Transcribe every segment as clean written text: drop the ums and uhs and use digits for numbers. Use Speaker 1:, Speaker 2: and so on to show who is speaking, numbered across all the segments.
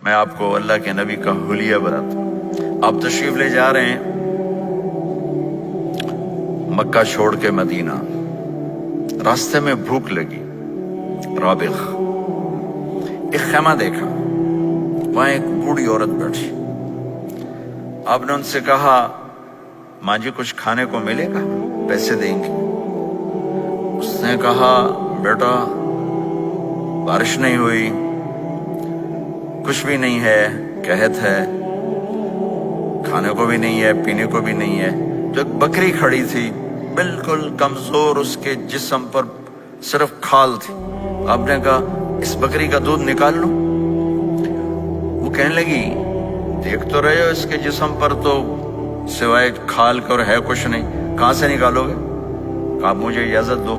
Speaker 1: میں آپ کو اللہ کے نبی کا حلیہ بتاتا ہوں۔ آپ تشریف لے جا رہے ہیں مکہ چھوڑ کے مدینہ، راستے میں بھوک لگی، رابغ ایک خیمہ دیکھا، وہاں ایک بوڑھی عورت بیٹھی۔ آپ نے ان سے کہا ماں جی کچھ کھانے کو ملے گا، پیسے دیں گے؟ اس نے کہا بیٹا بارش نہیں ہوئی، کچھ بھی نہیں ہے، قحط ہے، کھانے کو بھی نہیں ہے، پینے کو بھی نہیں ہے۔ تو ایک بکری کھڑی تھی بالکل کمزور، اس کے جسم پر صرف کھال تھی۔ آپ نے کہا اس بکری کا دودھ نکال لوں؟ وہ کہنے لگی دیکھ تو رہے ہو اس کے جسم پر تو سوائے کھال کر ہے کچھ نہیں، کہاں سے نکالو گے؟ آپ مجھے اجازت دو۔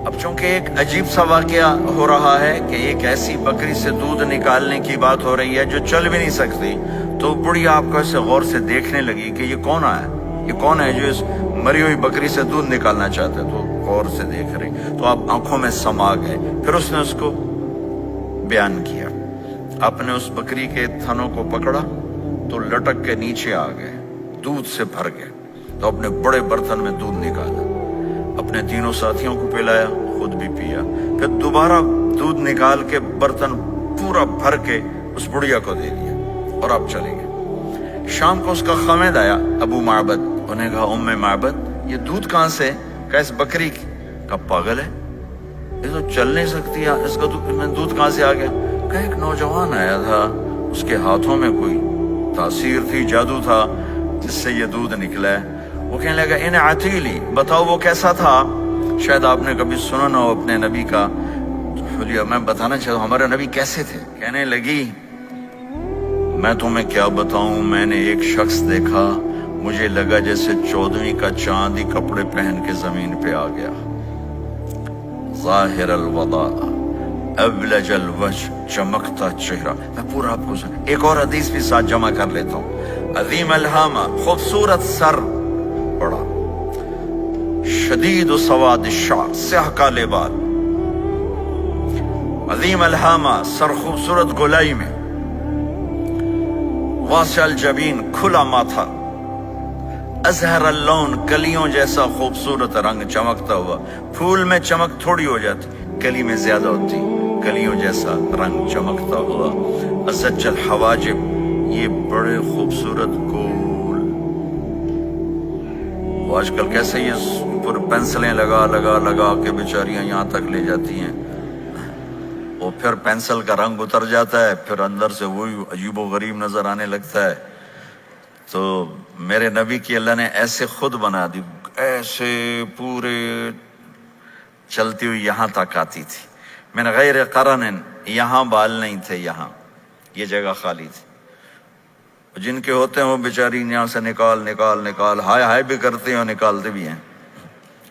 Speaker 1: اب چونکہ ایک عجیب سا واقعہ ہو رہا ہے کہ ایک ایسی بکری سے دودھ نکالنے کی بات ہو رہی ہے جو چل بھی نہیں سکتی، تو بڑی آپ کو اسے غور سے دیکھنے لگی کہ یہ کون ہے، یہ کون ہے جو اس مری ہوئی بکری سے دودھ نکالنا چاہتا ہے؟ تو غور سے دیکھ رہی، تو آپ آنکھوں میں سما گئے۔ پھر اس نے اس کو بیان کیا، آپ نے اس بکری کے تھنوں کو پکڑا تو لٹک کے نیچے آ گئے، دودھ سے بھر گئے۔ تو اپنے بڑے برتن میں دودھ نکالا، اپنے تینوں ساتھیوں کو پلایا، خود بھی پیا، پھر دوبارہ دودھ نکال کے برتن پورا بھر کے اس بڑھیا کو دے دیا اور آپ چلے گئے۔ شام کو اس کا خامد آیا ابو معبد، انہیں کہا ام معبد یہ دودھ کہاں سے؟ کہا اس بکری کی۔ کہا پاگل ہے، یہ تو چل نہیں سکتی، اس کا دودھ کہاں سے آ گیا؟ کہا ایک نوجوان آیا تھا، اس کے ہاتھوں میں کوئی تاثیر تھی، جادو تھا، جس سے یہ دودھ نکلا ہے۔ وہ کہنے لگا ان عتیلی، بتاؤ وہ کیسا تھا؟ شاید آپ نے کبھی سنا نہ ہو اپنے نبی کا حلیہ، میں بتانا چاہتا ہوں ہمارے نبی کیسے تھے۔ کہنے لگی میں تمہیں کیا بتاؤں، میں نے ایک شخص دیکھا، مجھے لگا جیسے 14ویں کا چاند ہی کپڑے پہن کے زمین پہ آ گیا، ظاہر الوضاء ابلج الوجہ، چمکتا چہرہ۔ میں پورا آپ کو ایک اور حدیث بھی ساتھ جمع کر لیتا ہوں۔ عظیم الہامہ، خوبصورت سر، بڑا شدید و سواد الشعر، سیاہ کالے بال، عظیم الہامہ، سر خوبصورت گولائی میں، واسع الجبین، کھلا ماتھا، ازہر اللون، کلیوں جیسا خوبصورت رنگ، چمکتا ہوا۔ پھول میں چمک تھوڑی ہو جاتی، کلی میں زیادہ ہوتی، کلیوں جیسا رنگ چمکتا ہوا۔ ازج الحواجب، یہ بڑے خوبصورت گول، وہ آج کل کیسے یہ پر پینسلیں لگا لگا لگا کے بیچاریاں یہاں تک لے جاتی ہیں، وہ پھر پینسل کا رنگ اتر جاتا ہے، پھر اندر سے وہی عجیب و غریب نظر آنے لگتا ہے۔ تو میرے نبی کی اللہ نے ایسے خود بنا دی، ایسے پورے چلتی ہوئی یہاں تک آتی تھی، من غیر قرن، یہاں بال نہیں تھے، یہاں یہ جگہ خالی تھی۔ جن کے ہوتے ہیں وہ بیچاری یہاں سے نکال نکال نکال، ہائے ہائے بھی کرتے ہیں اور نکالتے بھی ہیں۔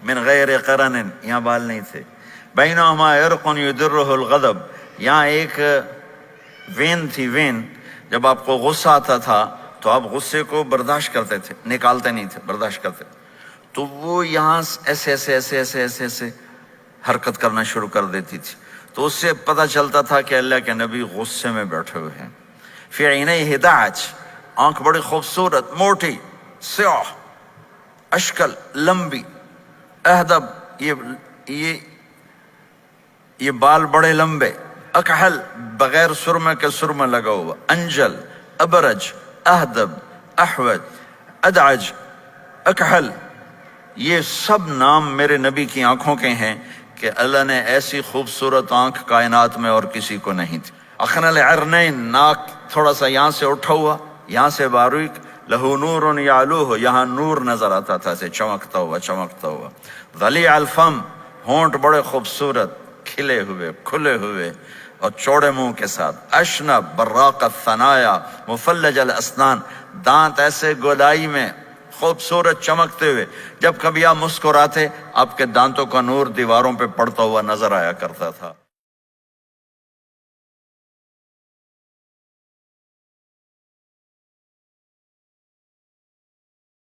Speaker 1: من غیر قرن، یہاں بال نہیں تھے۔ بینہما عرق یدرہ الغضب، یہاں ایک وین تھی، وین، جب آپ کو غصہ آتا تھا تو آپ غصے کو برداشت کرتے تھے، نکالتے نہیں تھے، برداشت کرتے، تو وہ یہاں ایسے ایسے ایسے ایسے ایسے ایسے حرکت کرنا شروع کر دیتی تھی، تو اس سے پتہ چلتا تھا کہ اللہ کے نبی غصے میں بیٹھے ہوئے ہیں۔ فی عینیہ دعج، آنکھ بڑی خوبصورت، موٹی، سیاہ، اشکل، لمبی، اہدب، یہ بال بڑے لمبے، اکحل، بغیر سرمے کے سرمہ لگا ہوا، انجل، ابرج، اہدب، احوج، ادعج، اکحل، یہ سب نام میرے نبی کی آنکھوں کے ہیں کہ اللہ نے ایسی خوبصورت آنکھ کائنات میں اور کسی کو نہیں تھی۔ اخنل عرنین، ناک تھوڑا سا یہاں سے اٹھا ہوا، یہاں سے باریک، لہو نور یعلوہ، یہاں نور نظر آتا تھا، سے چمکتا ہوا چمکتا ہوا۔ ضلیع الفم، ہونٹ بڑے خوبصورت، کھلے ہوئے کھلے ہوئے اور چوڑے منہ کے ساتھ۔ اشنب براق الثنایا، مفلج الاسنان، دانت ایسے گولائی میں خوبصورت چمکتے ہوئے، جب کبھی آپ مسکراتے آپ کے دانتوں کا نور دیواروں پہ پڑتا ہوا نظر آیا کرتا تھا۔